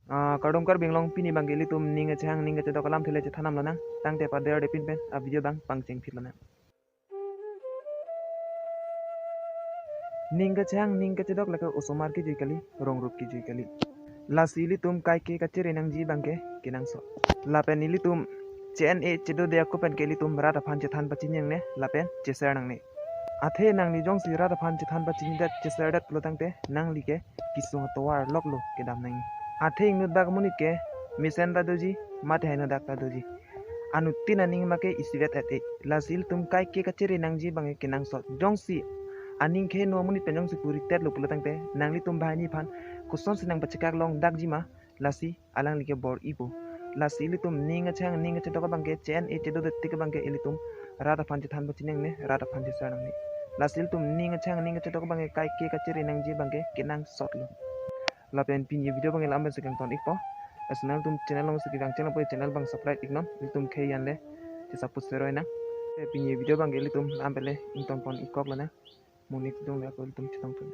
Kadom kar binglong pini bang geli tum ninga chang ninga che dokalam thile che thanam lanang tang te pa der de pin pen a video bang pangcheng phit lanang ninga chang ninga che dok laka usomar ki jikali rong rup ki jikali la sili tum kai ke kachere nang ji bang ke kinang so la pen ili tum chen e chedo de ko pen keli tum rata phan che than pachin yang ne la pen che ser nang ne athe nang ni jong si rata phan che than pachin dat che ser dat lo tang te nang li ke kisung towar lok lo ke dam nang athe ing nu dak munit ke misen da doji mate haina dak ta doji anu tin aning make isivet ate lasil tum kai ke kachere nang ji bang ke nang so jong si aning ke no munit pen jong si puri tet lo pulo tang te nang li tum bahani phan kuson sinang bachikak long dak ji ma lasi alang like bor ipo lasi li tum ninga chang ninga che doka bangke chen e che do tik bangke ili tum rata phan che than bachineng ne rata phan che sarang ne lasi li tum ninga chang ninga che doka bangke kai ke kachere nang ji bangke ke nang sot lo la pen pin ye video bangke lambe sekang ton ikpo asnal tum channel long sekang channel po channel bang subscribe iknon li tum khe yan le che saput seroi na pin ye video bangke li tum ambele ing ton pon ikok la na munik dong la ko tum chitong pon